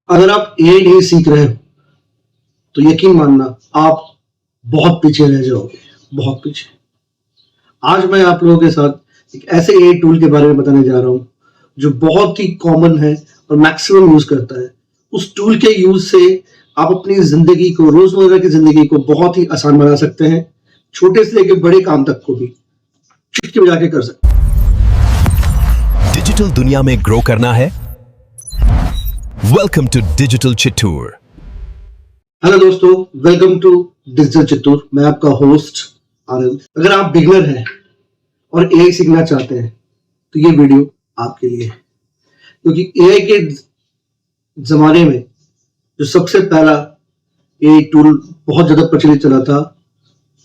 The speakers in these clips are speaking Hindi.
अगर आप एआई नहीं सीख रहे हो तो यकीन मानना आप बहुत पीछे रह जाओगे, बहुत पीछे। आज मैं आप लोगों के साथ एक ऐसे एआई टूल के बारे में बताने जा रहा हूँ जो बहुत ही कॉमन है और मैक्सिमम यूज करता है। उस टूल के यूज से आप अपनी जिंदगी को, रोजमर्रा की जिंदगी को बहुत ही आसान बना सकते हैं। छोटे से लेकर बड़े काम तक को भी चुटकी बजा के कर सकते हैं। डिजिटल दुनिया में ग्रो करना है? Welcome to digital Chittoor. Hello दोस्तों, वेलकम टू डिजिटल चित्तूर। मैं आपका होस्ट आनंद। अगर आप बिगनर हैं और एआई सीखना चाहते हैं तो ये वीडियो आपके लिए है, क्योंकि एआई के जमाने में जो सबसे पहला एआई टूल बहुत ज्यादा प्रचलित चला था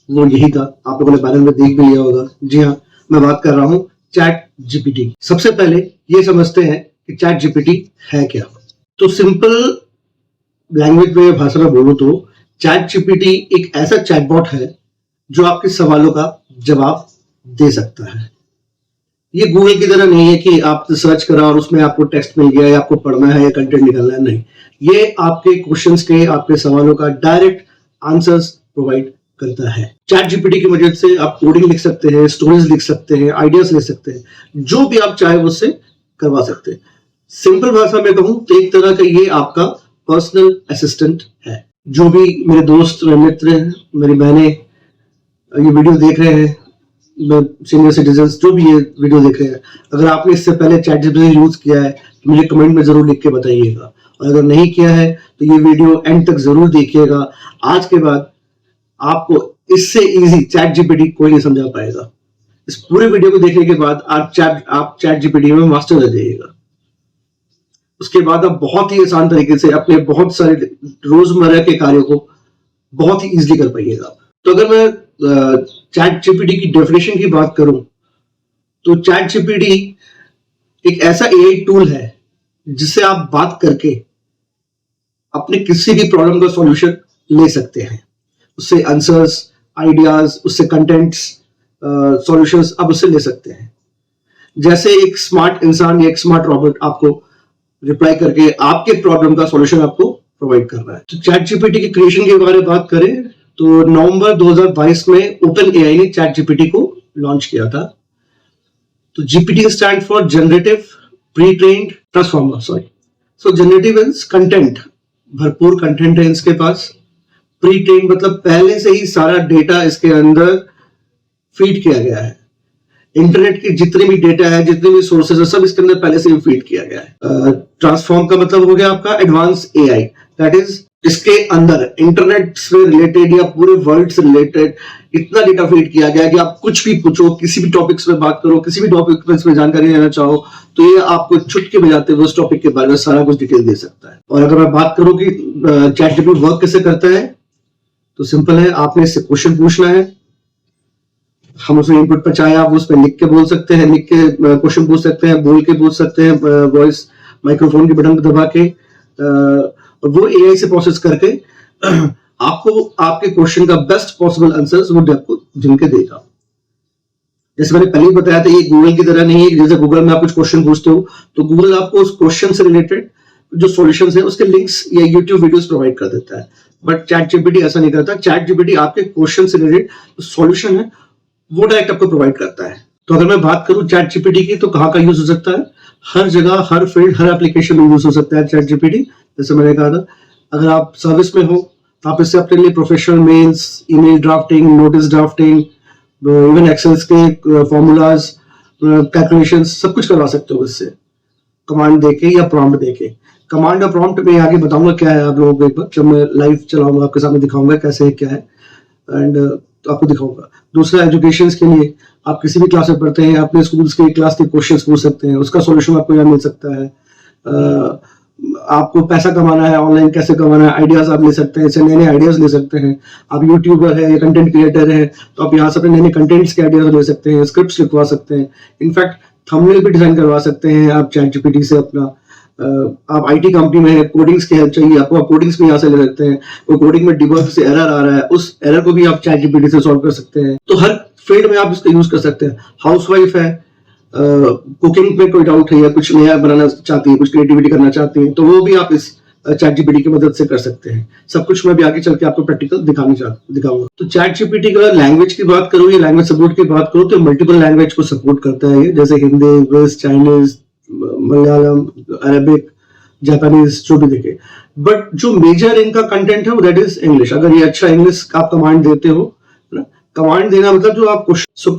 वो यही था। आप लोगों ने बैनर में देख भी लिया होगा। जी हाँ, मैं बात कर रहा हूँ चैट जीपीटी। सबसे पहले ये समझते हैं कि चैट जीपीटी है क्या। तो सिंपल लैंग्वेज में, भाषा में बोलूं तो चैट जीपीटी एक ऐसा चैटबॉट है जो आपके सवालों का जवाब दे सकता है। ये गूगल की तरह नहीं है कि आप सर्च करा और उसमें आपको टेक्स्ट मिल गया या आपको पढ़ना है या कंटेंट निकालना है। नहीं, ये आपके क्वेश्चंस के, आपके सवालों का डायरेक्ट आंसर्स प्रोवाइड करता है। चैट जीपीटी की मदद से आप कोडिंग लिख सकते हैं, स्टोरीज लिख सकते हैं, आइडियाज ले सकते हैं, जो भी आप चाहे उससे करवा सकते हैं। सिंपल भाषा में कहूं तो एक तरह का ये आपका पर्सनल असिस्टेंट है। जो भी मेरे दोस्त, मित्र, मेरी बहनें ये वीडियो देख रहे हैं, सीनियर सिटीजन जो भी ये वीडियो देख रहे हैं, अगर आपने इससे पहले चैट जीपीटी यूज किया है तो मुझे कमेंट में जरूर लिख के बताइएगा, और अगर नहीं किया है तो ये वीडियो एंड तक जरूर देखिएगा। आज के बाद आपको इससे इजी चैट जीपीटी कोई नहीं समझा पाएगा। इस पूरे वीडियो को देखने के बाद आप चैट जीपीटी में मास्टर हो जाइएगा। उसके बाद आप बहुत ही आसान तरीके से अपने बहुत सारे रोजमर्रा के कार्यों को बहुत ही इजीली कर पाइएगा। तो अगर मैं चैट जीपीटी की डेफिनेशन की बात करूं तो चैट जीपीटी एक ऐसा एआई टूल है जिससे आप बात करके अपने किसी भी प्रॉब्लम का सॉल्यूशन ले सकते हैं। उससे आंसर्स, आइडियाज, उससे कंटेंट्स, सॉल्यूशंस आप उससे ले सकते हैं। जैसे एक स्मार्ट इंसान या एक स्मार्ट रोबोट आपको रिप्लाई करके आपके प्रॉब्लम का सॉल्यूशन आपको प्रोवाइड कर रहा है। तो चैट जीपीटी की क्रिएशन के बारे में बात करें तो नवंबर 2022 में ओपन एआई ने चैट जीपीटी को लॉन्च किया था। तो GPT stand for generative pre trained transformer. So generative means content, भरपूर कंटेंट है इसके पास। प्री ट्रेन मतलब पहले से ही सारा डेटा इसके अंदर फीड किया गया है। इंटरनेट के जितने भी डेटा है, जितने भी सोर्सेज है, सब इसके अंदर पहले से ही फीड किया गया है। ट्रांसफॉर्म का मतलब हो गया आपका एडवांस एआई, दैट इज इसके अंदर इंटरनेट से रिलेटेड या पूरे वर्ल्ड से रिलेटेड इतना डेटा फीड किया गया है कि आप कुछ भी पूछो, किसी भी टॉपिक्स में बात करो, किसी भी टॉपिक में जानकारी लेना चाहो तो ये आपको चुटकी बजाते हुए उस टॉपिक के बारे में सारा कुछ डिटेल दे सकता है। और अगर मैं बात करूं कि चैट जीपीटी वर्क कैसे करता है तो सिंपल है, आपने इससे क्वेश्चन पूछना है, हम उसमें इनपुट पर चाहे आप उसमें लिख के बोल सकते हैं, लिख के क्वेश्चन पूछ सकते हैं, बोल के पूछ सकते हैं, वॉइस माइक्रोफोन के बटन दबा के, वो एआई से प्रोसेस करके आपको आपके क्वेश्चन का बेस्ट पॉसिबल आंसर्स वो आपको जिनके देगा। जैसे मैंने पहले बताया था, ये गूगल की तरह नहीं है। जैसे गूगल में आप कुछ क्वेश्चन पूछते हो तो गूगल आपको उस क्वेश्चन से रिलेटेड जो सॉल्यूशंस है उसके लिंक्स या यूट्यूब वीडियोस प्रोवाइड कर देता है। बट चैट जीपीटी ऐसा नहीं करता। चैट जीपीटी आपके क्वेश्चन से रिलेटेड जो सॉल्यूशन है वो डायरेक्ट आपको प्रोवाइड करता है। तो अगर मैं बात करूं चैट जीपीटी की तो कहाँ का यूज हो सकता है? हर जगह, हर फील्ड, हर एप्लीकेशन में यूज हो सकता है चैट जीपीटी। जैसे मैंने कहा था, अगर आप सर्विस में हो तो आप इससे अपने लिए professional mails, email drafting, notice drafting, even excels के फॉर्मूलाज, कैलकुलेशंस सब कुछ करवा सकते हो इससे, कमांड देके या प्रॉम्प्ट देके। कमांड और प्रॉम्प्ट में आगे बताऊंगा क्या है आप लोगों को, एक बार जब मैं लाइव चलाऊंगा आपके सामने दिखाऊंगा कैसे क्या है, एंड तो आपको दिखाऊंगा। दूसरा, एजुकेशन के लिए आप किसी भी क्लास में पढ़ते हैं, अपने स्कूल्स के क्लास के क्वेश्चंस पूछ सकते हैं, उसका सॉल्यूशन आपको यहाँ मिल सकता है। आपको पैसा कमाना है, ऑनलाइन कैसे कमाना है, आइडियाज आप ले सकते हैं, इससे नए नए आइडियाज ले सकते हैं। आप यूट्यूबर है या कंटेंट क्रिएटर है तो आप यहाँ से अपने नए नए कंटेंट्स के आइडियाज ले सकते हैं, स्क्रिप्ट्स लिखवा सकते हैं, इनफैक्ट थंबनेल भी डिजाइन करवा सकते हैं आप चैट जीपीटी से अपना। आप आईटी कंपनी में है, कोडिंग्स की हेल्प चाहिए आपको, आप कोडिंग्स भी यहाँ से ले सकते हैं। कोई कोडिंग में डिबग से एरर आ रहा है, उस एरर को भी आप चैट जीपीटी से सॉल्व कर सकते हैं। तो हर फील्ड में आप इसका यूज कर सकते हैं। हाउसवाइफ है, कुकिंग में कोई डाउट है या कुछ नया बनाना चाहती है, कुछ क्रिएटिविटी करना चाहती है, तो वो भी आप इस चैट जीपीटी की मदद से कर सकते हैं। सब कुछ मैं भी आगे चल के आपको प्रैक्टिकल दिखाऊंगा। तो चैट जीपीटी का लैंग्वेज की बात करूँ या लैंग्वेज सपोर्ट की बात करूँ तो मल्टीपल लैंग्वेज को सपोर्ट करता है ये, जैसे Hindi, English, Chinese, Malayalam, Arabic, Japanese, जो भी देखे। बट जो मेजर इनका कंटेंट है वो दैट इज इंग्लिश। अगर ये अच्छा इंग्लिश आप कमांड देते हो, कमांड देना मतलब जो आप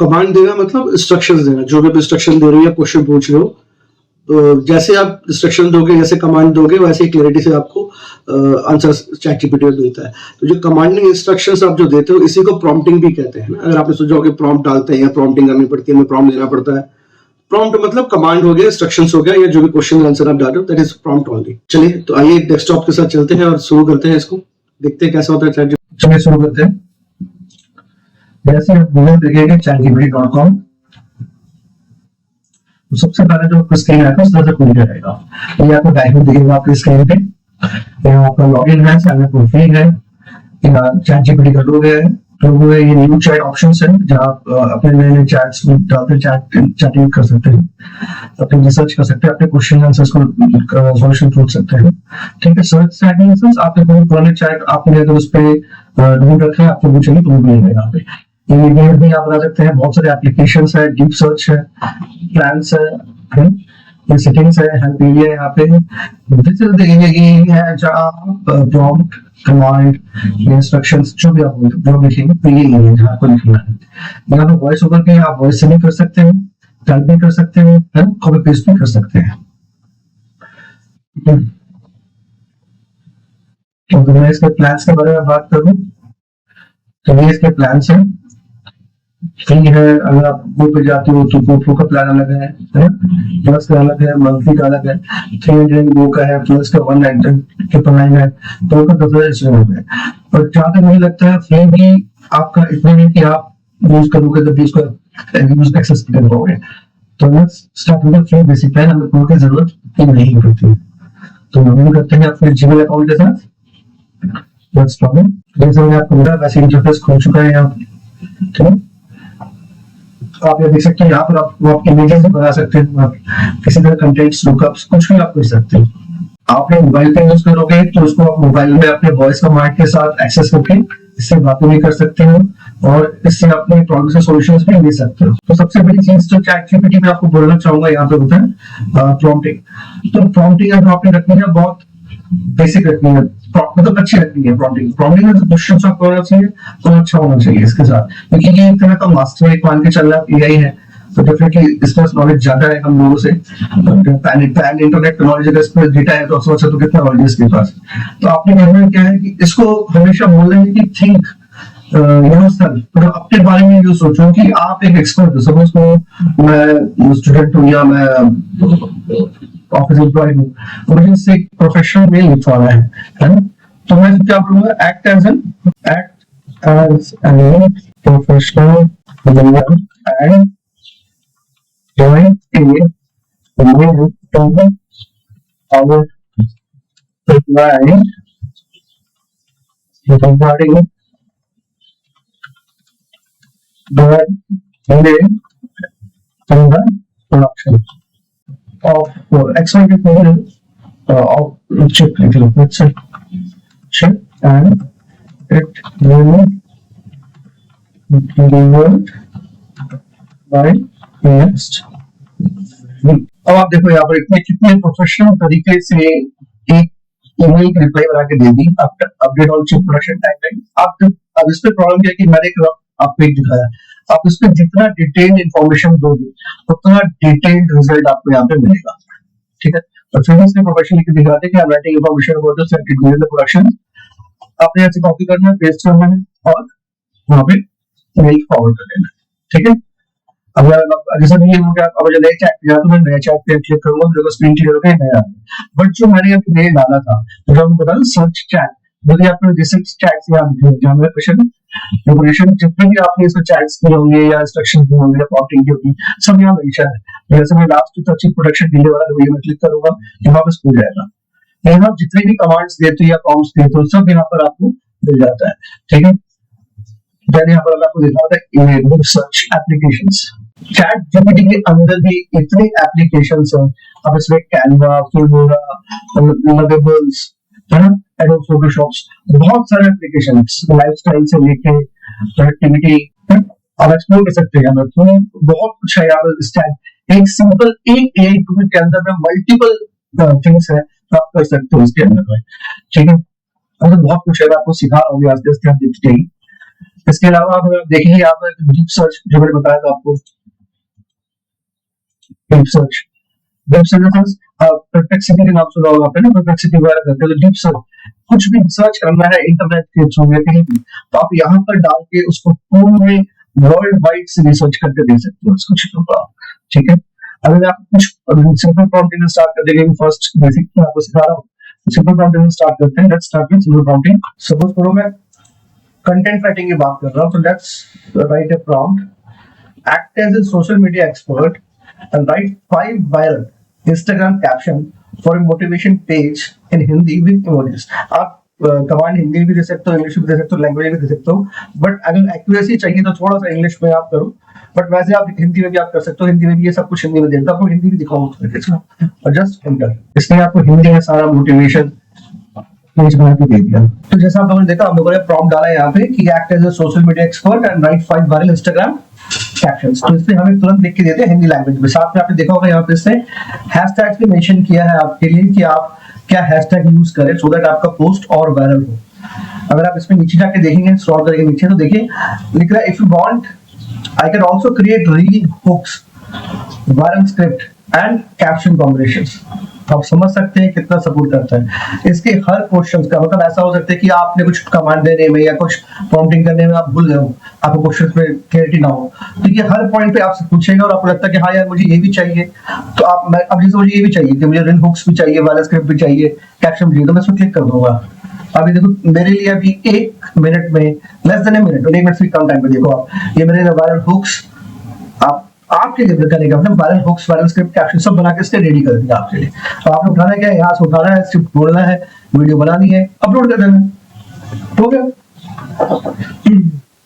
कमांड देना मतलब इंस्ट्रक्शंस देना, जो भी इंस्ट्रक्शन दे रहे हो या क्वेश्चन पूछ रहे हो, तो जैसे आप इंस्ट्रक्शन दोगे, जैसे कमांड दोगे, वैसे ही क्लैरिटी से आपको आंसर चैट जीपीटी में मिलता है। तो जो कमांडिंग इंस्ट्रक्शंस आप जो देते हो, इसी को प्रॉम्प्टिंग भी कहते हैं ना। अगर आपने सोचा हो कि प्रॉम्प्ट डालते हैं या प्रॉम्प्टिंग करनी पड़ती है, हमें प्रॉम्प्ट देना पड़ता है। प्रॉम्प्ट मतलब कमांड हो गया, इंस्ट्रक्शंस हो गया, या जो भी क्वेश्चन आंसर आप डाल रहे हो, दैट इज प्रॉम्प्ट ओनली। चलिए तो आइए डेस्कटॉप के साथ चलते हैं और शुरू करते हैं इसको, देखते हैं कैसा होता है चैट। चलिए शुरू करते हैं। जैसे आप गूगल देखेंगे chatgpt.com, तो सबसे पहले जो आपको स्क्रीन आएगा उस तरह से खुल जाएगा। ये आपको डायग्राम दिखेगा आपकी स्क्रीन पे। यहाँ आपका लॉगिन है, सामने प्रोफाइल है, चैट जीपीटी का लोगो है, ये न्यू चैट ऑप्शंस है जहाँ आप अपने नए नए चैट्स डालकर चैटिंग कर सकते हैं, अपने रिसर्च कर सकते हैं, अपने क्वेश्चन आंसर्स को सॉल्यूशन पूछ सकते हैं। ठीक है, सर्च चैट आंसर्स आपने कोई पुराने चैट आपने अगर उस पे ढूंढ रखे हैं, आपको पूछेंगे तो वो मिलेगा यहाँ पे। ईमेल भी आप बना सकते हैं, बहुत सारे एप्लीकेशंस है, डीप सर्च है, प्लान्स है, ये सेटिंग्स है, हेल्प एरिया है। यहाँ पे दिस इज द एरिया है जहाँ प्रॉम्प्ट, कमांड, इंस्ट्रक्शंस जो भी आप लिखेंगे तो ये एरिया जहाँ आपको लिखना है। यहाँ पे वॉइस ओवर भी आप वॉइस से भी कर सकते हैं, टाइप भी कर सकते हैं, कॉपी पेस्ट भी कर सकते हैं। तो मैं इसके प्लान्स के बारे में बात करूँ तो ये इसके प्लान्स हैं। फ्री है, अगर आप गो पे जाते हो तो GoPro का प्लान अलग है, प्लस का अलग है, मंथली का अलग है, 300 गो का है, प्लस का 199 है, तो का 10,000 है। पर जहाँ तक मुझे लगता है फ्री भी आपका इतना है कि आप यूज करोगे तो भी उसको यूज एक्सेस कर पाओगे। तो let's start with free basic plan. हमें प्रो की जरूरत ही नहीं होती। तो हम करते हैं अपने जीमेल अकाउंट के साथ। Let's log in. जैसे मैंने आपको बताया वैसे इंटरफेस खुल चुका है यहाँ, ठीक है। आप ये देख सकते हैं, यहाँ पर आप इमेजेस बना सकते हैं, आप किसी तरह कंटेंट्स, लुकअप्स, कुछ भी आप कर सकते हैं। आपने मोबाइल पे यूज करोगे तो उसको आप मोबाइल में अपने वॉइस कमांड के साथ एक्सेस करके इससे बातें भी कर सकते हो और इससे अपने प्रॉब्लम से सॉल्यूशंस भी ले सकते हो। तो सबसे बड़ी चीज जो चैट जीपीटी में आपको बोलना चाहूंगा यहाँ पे होता है प्रॉम्प्टिंग। तो प्रॉम्प्टिंग अगर आपने रखनी है बहुत बेसिक रखनी है, मतलब अच्छी रखनी है। प्रॉम्प्टिंग में क्वेश्चन आपको होना चाहिए तो अच्छा होना चाहिए इसके साथ, क्योंकि ये एक तरह का मास्टर एक मान के चल रहा एआई है, तो डेफिनेटली इसमें नॉलेज ज्यादा है हम लोगों से। पैन इंटरनेट नॉलेज अगर इसमें डेटा है तो सोचा तो कितना नॉलेज इसके पास। तो आपने करना क्या है कि इसको हमेशा बोलना है कि थिंक योरसेल्फ, मतलब अपने बारे में यूज सोचो कि आप एक एक्सपर्ट हो। सपोज को मैं स्टूडेंट हूँ या मैं ऑफिस एम्प्लॉय हूँ, मुझे इससे प्रोफेशनल मेल लिखवाना है ना, तो मैं क्या बोलूंगा, act as an professional and join a mail to our client regarding the delay in the production of XYZ model of chip, let's say chip, and it will be delivered by next। अब आप देखो यहाँ पर इतने कितने प्रोफेशनल तरीके से एक ईमेल की रिप्लाई बना के दे दी, update on chip production timeline. अब इस पे प्रॉब्लम क्या है कि मैंने एक आपको एक दिखाया, आप इस पे जितना डिटेल्ड इंफॉर्मेशन दोगे उतना डिटेल्ड रिजल्ट आपको यहाँ पे मिलेगा, ठीक है। और फिर इसने प्रोफेशनल लिख के दिखाते हैं कि I'm writing information about the circuit during the production। आपने ऐसे कॉपी करना है, पेस्ट करना है और वहां पे मेल फॉरवर्ड कर देना है, ठीक है। अब जैसे ये हो गया, अब जो नए चैट पे तो मैं नए चैट पे क्लिक करूंगा, जो स्क्रीन क्लियर हो गया नया। बट जो मैंने यहाँ मेल डाला था, तो जो बता सर्च चैट, यदि आपने रिसेंट चैट्स यहाँ दिखे जहाँ मेरा क्वेश्चन इंफॉर्मेशन जितने भी आपने इसमें चैट्स किए होंगे या इंस्ट्रक्शन दिए होंगे या प्रॉम्प्टिंग की होगी, सब यहाँ मेंशन है। जैसे मैं लास्ट तो अच्छी प्रोडक्शन डिले वाला वीडियो में क्लिक करूंगा, ये वापस खुल जाएगा। यहाँ जितने भी कमांड्स देते हो या प्रॉम्प्ट्स देते हो सब यहाँ पर आपको मिल जाता है, ठीक है। मैंने यहाँ पर आपको दिखा था सर्च एप्लीकेशंस। चैट जीपीटी के अंदर भी इतने एप्लीकेशंस हैं। अब इसमें कैनवा, फिल्मोरा, लवेबल्स, है ना, एडोब फोटोशॉप्स, बहुत सारे एप्लीकेशन लाइफस्टाइल से लेके प्रोडक्टिविटी आप एक्सप्लोर कर सकते हैं यहाँ पर, बहुत कुछ है यहाँ पर। एक सिंपल एक एआई टूल के अंदर में मल्टीपल थिंग्स है तो आप कर सकते हो इसके अंदर में, ठीक है। और तो बहुत कुछ है, मैं आपको सिखा रहा हूँ आस्ते आस्ते, आप देखते ही। इसके अलावा आप देखिए यहाँ पर डीप सर्च जो मैंने बताया था आपको, डीप सर्च परप्लेक्सिटी के नाम सुना होगा आपने ना, परप्लेक्सिटी वगैरह करते हैं तो डीप सर्च, कुछ भी सर्च करना है इंटरनेट के थ्रू या कहीं भी, तो आप यहाँ पर डाल के उसको पूरे वर्ल्ड वाइड से रिसर्च करके दे सकते हो उसको चीजों का, ठीक है। अगर आप कुछ सिंपल प्रॉम्प्टिंग स्टार्ट कर देंगे, फर्स्ट बेसिक मैं आपको सिखा रहा हूँ, सिंपल प्रॉम्प्टिंग स्टार्ट करते हैं। Let's start with simple prompting. Suppose करो मैं कंटेंट राइटिंग की बात कर रहा हूँ, तो let's write a prompt, act as a social media expert and write 5 viral Instagram caption for a motivation page in Hindi with emojis। आप कमांड हिंदी भी दे सकते हो, इंग्लिश भी दे सकते हो, लैंग्वेज भी दे सकते हो, बट अगर एक्यूरेसी चाहिए तो थोड़ा सा इंग्लिश में आप करो, बट वैसे आप हिंदी में भी आप कर सकते हो। हिंदी में भी ये सब कुछ हिंदी में देता, आपको हिंदी भी दिखाऊंगा और जस्ट एंटर। इसलिए आपको हिंदी में सारा मोटिवेशन पेज बना के दे दिया। तो जैसा आप लोगों ने देखा, हम लोगों ने प्रॉम्प्ट डाला यहाँ पे कि act as a social media expert and write 5 viral Instagram captions, तो इससे हमें तुरंत लिख के देते हैं हिंदी लैंग्वेज में। साथ में आपने देखा होगा यहाँ पे इससे हैशटैग्स भी मेंशन किया है आपके लिए कि आप क्या हैशटैग यूज करें सो दैट आपका पोस्ट और वायरल हो। अगर आप इसमें नीचे जाके देखेंगे, स्क्रॉल करेंगे नीचे, तो देखिए लिख रहा है if you want I can also create reel hooks, viral script and caption combinations. आप समझ सकते हैं कितना सपोर्ट करता है। इसके हर क्वेश्चन का मतलब ऐसा हो सकता है कि आपने कुछ कमांड देने में या कुछ प्रॉम्प्टिंग करने में आप भूल गए हो, आपको क्वेश्चन में क्लैरिटी ना हो, तो ये हर पॉइंट पे आपसे पूछेगा और आपको लगता है कि हाँ यार मुझे ये भी चाहिए, तो आप अब जैसे मुझे ये भी चाहिए कि मुझे रील हुक्स भी चाहिए, वायरल स्क्रिप्ट भी चाहिए, कैप्शन भी चाहिए, तो मैं इसको क्लिक कर दूंगा। अभी देखो मेरे लिए अभी 1 मिनट में, लेस देन 1 मिनट, 1 मिनट से कम टाइम पे देखो आप, ये मेरे वायरल हुक्स आपके लिए करने का मतलब viral hooks, viral script, caption सब बना के इसके रेडी कर दिया आपके लिए। तो आपने उठाना क्या है, यहाँ से उठाना है, स्क्रिप्ट बोलना है, वीडियो बनानी है, अपलोड कर देना, हो गया।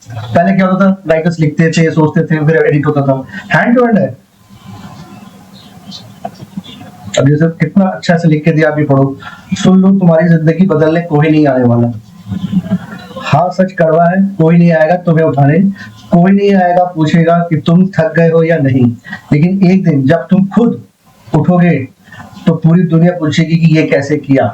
पहले क्या होता था, राइटर्स लिखते थे, सोचते थे, फिर एडिट होता था, हैंड टू हैंड है। अब जैसे कितना अच्छा से लिख के दिया, अभी पढ़ो, सुन लो, तुम्हारी जिंदगी बदलने कोई नहीं आने वाला। हाँ सच कड़वा है, कोई नहीं आएगा तुम्हें उठाने, कोई नहीं आएगा पूछेगा कि तुम थक गए हो या नहीं, लेकिन एक दिन जब तुम खुद उठोगे तो पूरी दुनिया पूछेगी कि ये कैसे किया।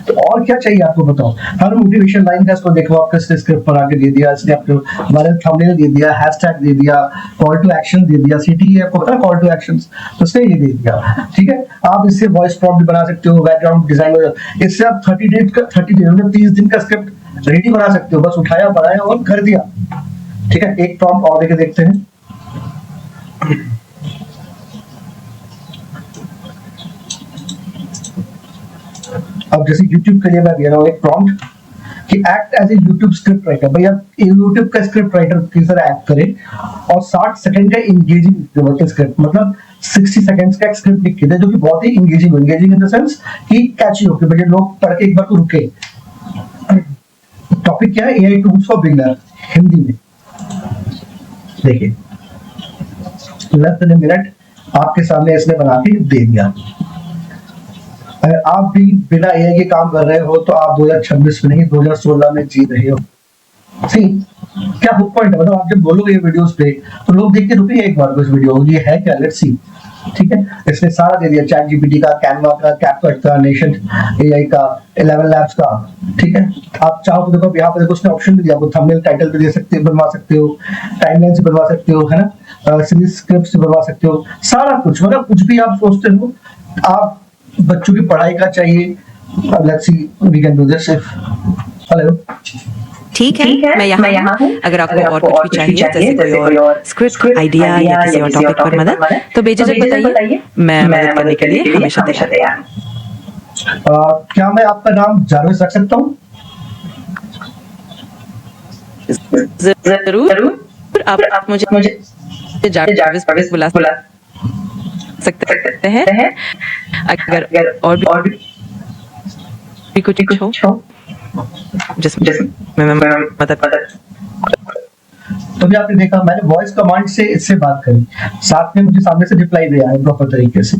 तो और क्या चाहिए आपको, बताओ। हर मोटिवेशन लाइन का इसको देखो, आपका स्क्रिप्ट पर आके दे दिया इसने, आपको वायरल थंबनेल दे दिया, हैशटैग दे दिया, कॉल टू एक्शन दे दिया, सीटी आपको पता है कॉल टू एक्शंस, तो इसने ये दे दिया, ठीक है। आप इससे वॉइस प्रॉम्प्ट भी बना सकते हो, बैकग्राउंड डिजाइन, इससे आप 30 डेज मतलब 30 दिन का स्क्रिप्ट रेडी बना सकते हो, बस उठाया, बनाया और कर दिया, ठीक है। एक प्रॉम्प्ट और देके देखते हैं। अब जैसे YouTube के लिए मैं दे रहा हूँ एक प्रॉम्प्ट कि act as a YouTube script writer, भैया YouTube का स्क्रिप्ट राइटर की तरह एक्ट करे और 60 सेकंड का इंगेजिंग स्क्रिप्ट, मतलब 60 सेकंड्स का स्क्रिप्ट लिख के दे जो कि बहुत ही इंगेजिंग इन द सेंस कि कैची हो, कि भैया लोग पढ़ के एक बार को रुके। टॉपिक क्या है, AI tools for beginner, Hindi में। देखिए लेस देन मिनट आपके सामने इसने बना के दे दिया। अगर आप भी बिना एआई के काम कर रहे हो तो आप 2026 में नहीं 2016 में जी रहे हो। सी क्या हुक पॉइंट है, मतलब आप जब बोलोगे ये वीडियोस पे तो लोग देख के रुकेंगे एक बार को इस वीडियो, ये है क्या, लेट्स सी, ठीक है। इसने सारा दे दिया, चैट जीपीटी का, कैनवा का, कैपकट का, नेशन एआई का, 11 लैब्स का, ठीक है। आप चाहो तो देखो यहाँ पे देखो उसने ऑप्शन भी दिया, आपको थंबनेल टाइटल भी दे सकते हो, बनवा सकते हो, टाइमलाइन से बनवा सकते हो, है ना, सीरीज स्क्रिप्ट से बनवा सकते हो, सारा कुछ, मतलब कुछ भी आप सोचते हो। आप बच्चों की पढ़ाई का चाहिए, let's see we can do this if, hello ठीक है, मैं यहाँ हूँ। अगर आपको और कुछ भी चाहिए जैसे कोई और स्क्रिप्ट आइडिया या किसी और टॉपिक पर मदद, तो बेझिझक बताइए, मैं मदद करने के लिए हमेशा तैयार। क्या मैं आपका नाम जारवेद रख सकता हूँ? जरूर, आप मुझे जारवेद बुला सकते हैं। अगर और भी कुछ हो जिसमें मैं मदद। तो भी आपने देखा, मैंने वॉइस कमांड से इससे बात करी, साथ में मुझे सामने से रिप्लाई दिया है प्रॉपर तरीके से।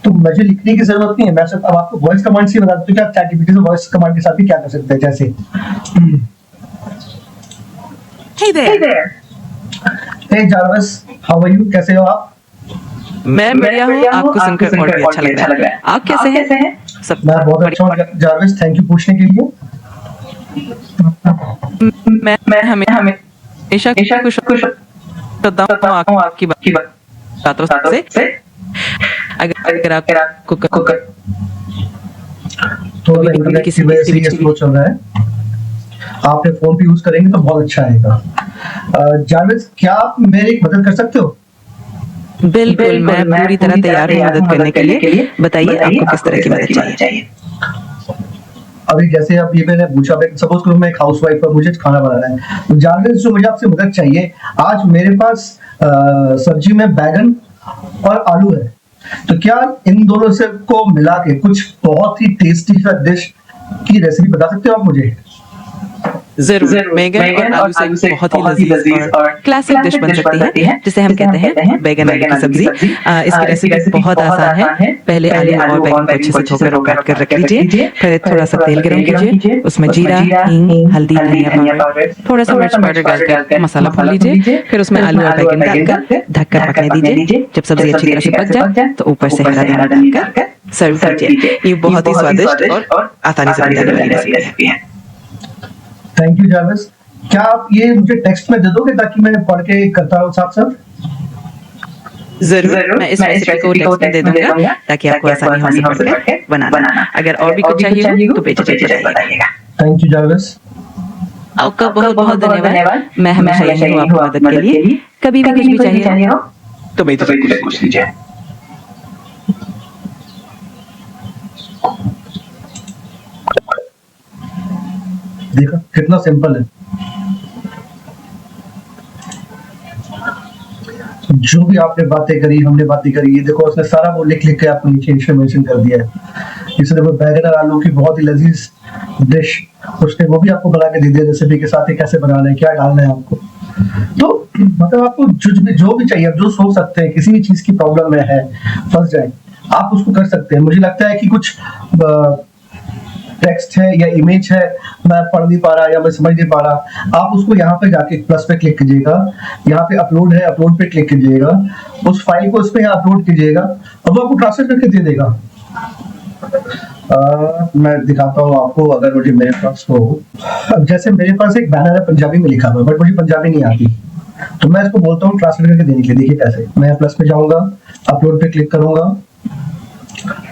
तो मुझे लिखने की जरूरत नहीं है, मैं सिर्फ अब आपको वॉइस कमांड से बता दूं कि आप चैट जीपीटी से वॉइस कमांड के साथ भी क्या कर सकते हैं। जैसे Hey there. Hey Jarvis, how are you, कैसे हो आप? मैं बढ़िया हूँ, आपको सुनकर और भी अच्छा लग रहा है। आप कैसे हैं? सब मैं बहुत अच्छा हूँ जारवस, थैंक यू पूछने के लिए। मैं हमेशा खुश होता हूँ आपकी बातों से। अगर आपको तो इंटरनेट की वजह से ये स्लो चल रहा है, आपने फोन पे यूज करेंगे तो बहुत अच्छा रहेगा। जारवस, क्या आप मेरी मदद कर सकते हो? बिल्कुल, मैं पूरी तरह तैयार हूँ मदद करने के लिए। बताइए आपको किस तरह की मदद चाहिए। अभी जैसे अब ये मैंने पूछा, सपोज करो मैं एक हाउसवाइफ हूँ, मुझे खाना बनाना है, तो जारवस जो मुझे आपसे मदद चाहिए, आज मेरे पास सब्जी में बैगन और आलू है, तो क्या इन दोनों से को मिला के कुछ बहुत ही टेस्टी सा डिश की रेसिपी बता सकते हो आप मुझे? जरूर, बैगन और आलू से बहुत ही लजीज और क्लासिक डिश बन सकती है, जिसे हम कहते हैं बैगन आलू की सब्जी। इसकी रेसिपी बहुत आसान है। पहले आलू और बैगन को अच्छे से धोकर और काट कर रख लीजिए। फिर थोड़ा सा तेल गरम कीजिए, उसमें जीरा, हींग, हल्दी, धनिया पाउडर, थोड़ा सा मिर्च पाउडर डालकर मसाला भून लीजिए। फिर उसमें आलू और बैगन डालकर ढककर पकने दीजिए। जब सब्जी अच्छी तरह से पक जाए तो ऊपर से हरा धनिया डालकर सर्व कीजिए। ये बहुत ही स्वादिष्ट और आसानी से बनने वाली रेसिपी है। Thank you Jarvis. क्या आप ये मुझे टेक्स्ट में दे दोगे ताकि मैं पढ़ के करता रहूं साथ साथ? जरूर, मैं इस रेसिपी को टेक्स्ट में दे दूंगा ताकि आपको आसानी हो सके पढ़ के बनाना। अगर और भी कुछ चाहिए हो तो बेझिझक बताइएगा। Thank you Jarvis. आपका बहुत बहुत धन्यवाद। मैं हमेशा यहीं हूँ आपकी मदद के लिए। कभी भी कुछ भी चाहिए हो तो बेझिझक पूछ लीजिए। देखा कितना सिंपल है। जो भी आपने बातें करी, हमने बातें करी, ये देखो उसने सारा वो लिख के आपको नीचे इंफॉर्मेशन कर दिया है। इसने वो बैगन और आलू की बहुत ही लजीज डिश उसने वो भी आपको बना के दे दिया रेसिपी के साथ ही, कैसे बनाना है, क्या डालना है आपको। तो मतलब आपको जो भी चाहिए, आप जो सोच सकते हैं, किसी भी चीज की प्रॉब्लम में है, फंस जाए, आप उसको कर सकते हैं। मुझे लगता है कि कुछ टेक्स्ट है या इमेज है, मैं पढ़ नहीं पा रहा या मैं समझ नहीं पा रहा, आप उसको यहाँ पे जाके प्लस पे क्लिक कीजिएगा, यहाँ पे अपलोड है, अपलोड पे क्लिक कीजिएगा, उस फाइल को उसमें अपलोड कीजिएगा और वो आपको ट्रांसलेट करके दे देगा। मैं दिखाता हूँ आपको, अगर मुझे मेरे पास हो। अब जैसे मेरे पास एक बैनर है पंजाबी में लिखा हुआ है, बट मुझे पंजाबी नहीं आती, तो मैं इसको बोलता हूँ ट्रांसलेट करके देने के लिए। देखिए कैसे, मैं प्लस पे जाऊंगा, अपलोड पे क्लिक करूंगा,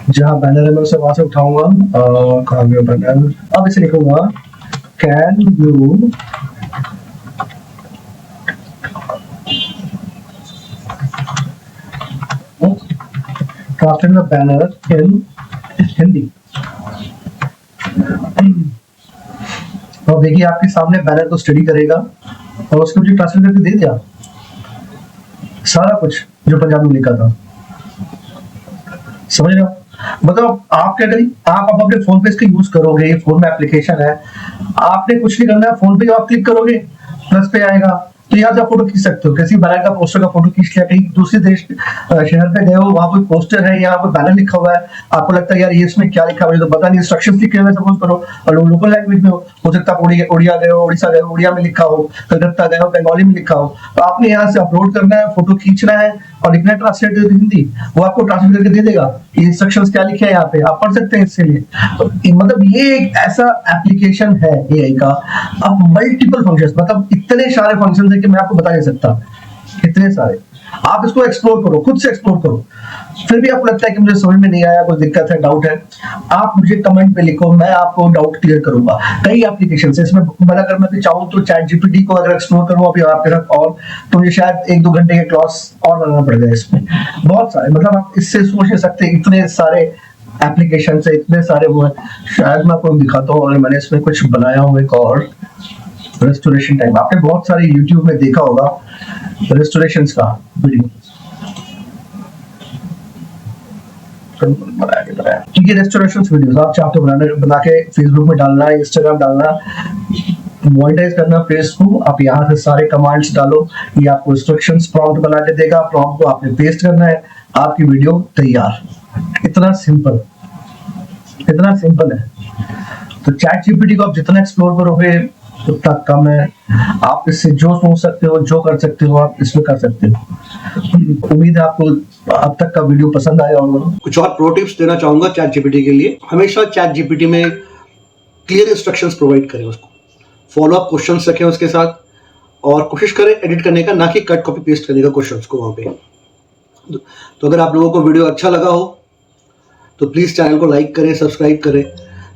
जहां बैनर है मैं उसे वहां से उठाऊंगा, कहां गया बैनर, अब इसे लिखूंगा can you translate the banner in Hindi. और देखिए आपके सामने बैनर को स्टडी करेगा और उसको मुझे ट्रांसलेट करके दे दिया सारा कुछ जो पंजाबी में लिखा था। समझ रहे हो? मतलब आप क्या करिए, आप अपने फोन पे इसका यूज करोगे, ये फोन में एप्लीकेशन है, आपने कुछ नहीं करना है, फोन पे जब आप क्लिक करोगे प्लस पे आएगा, तो यहाँ से आप फोटो खींच सकते हो। किसी बैनर का पोस्टर का फोटो खींच लिया, कहीं दूसरे देश शहर पे गए हो, वहां कोई पोस्टर है, यहाँ पे बैनर लिखा हुआ है, आपको लगता है यार ये इसमें क्या लिखा हुआ है तो पता नहीं, इंस्ट्रक्शंस लिखे हुए सपोज करो, और लोकल लैंग्वेज में हो सकता है उड़िया गए हो, उड़ीसा गए हो, उड़िया में लिखा हो, कलकत्ता गए हो, बंगाली में लिखा हो, तो आपने यहाँ से अपलोड करना है, फोटो खींचना है और लिखना है ट्रांसलेट हिंदी, वो आपको ट्रांसलेट करके दे देगा। ये इंस्ट्रक्शंस क्या लिखे हैं यहाँ पे, आप पढ़ सकते हैं इसके लिए। तो मतलब ये एक ऐसा एप्लीकेशन है एआई का, अब मल्टीपल फंक्शंस, मतलब इतने सारे फंक्शंस है कि मैं आपको बता नहीं सकता, इतने सारे। आप इसको एक्सप्लोर करो, खुद से एक्सप्लोर करो। फिर भी आपको लगता है कि मुझे समझ में नहीं आया, कोई दिक्कत है, डाउट है, आप मुझे कमेंट पे लिखो, मैं आपको डाउट क्लियर करूंगा। कई एप्लीकेशन है इसमें, अगर मैं चाहूँ तो चैट जीपीटी को अगर एक्सप्लोर करूँ अभी आपके साथ, और तो मुझे शायद 1-2 घंटे के क्लास और बनाना पड़ेगा इसमें। बहुत सारे, मतलब आप इससे सोच नहीं सकते, इतने सारे एप्लीकेशन है, इतने सारे वो है। शायद मैं आपको दिखाता हूँ, और मैंने इसमें कुछ बनाया हुआ एक और रेस्टोरेशन टाइम, आपने बहुत सारे यूट्यूब में देखा होगा रेस्टोरेशंस का वीडियो, तो ये रेस्टोरेशंस वीडियोस आप चाहते हो बना के फेसबुक में डालना है, इंस्टाग्राम डालना, मोनेटाइज करना पेज को, आप यहाँ से सारे कमांड्स डालो, ये आपको इंस्ट्रक्शंस प्रॉम्प्ट बना के देगा, प्रॉम्प्ट को आपने पेस्ट करना है, आपकी वीडियो तैयार। इतना सिंपल है। तो चैट जीपीटी को आप जितना एक्सप्लोर करोगे उतना कम है। आप इससे जो सोच सकते हो, जो कर सकते हो, आप इसमें कर सकते हो। उम्मीद है आपको अब तक का वीडियो पसंद आया होगा। कुछ और प्रो टिप्स देना चाहूंगा चैट जीपीटी के लिए। हमेशा चैट जीपीटी में क्लियर इंस्ट्रक्शंस प्रोवाइड करें, उसको फॉलो अप क्वेश्चंस रखें उसके साथ, और कोशिश करें एडिट करने का, ना कि कट कॉपी पेस्ट करने का क्वेश्चंस को वहां पे। तो अगर आप लोगों को वीडियो अच्छा लगा हो तो प्लीज चैनल को लाइक करें, सब्सक्राइब करें,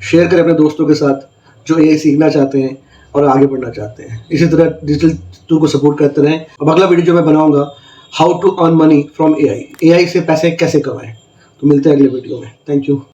शेयर करें अपने दोस्तों के साथ जो एआई सीखना चाहते हैं और आगे बढ़ना चाहते हैं। इसी तरह डिजिटल चित्तूर को सपोर्ट करते रहें। अब अगला वीडियो जो मैं बनाऊंगा, how to earn money from AI, AI से पैसे कैसे कमाएं। तो मिलते हैं अगले वीडियो में। Thank you.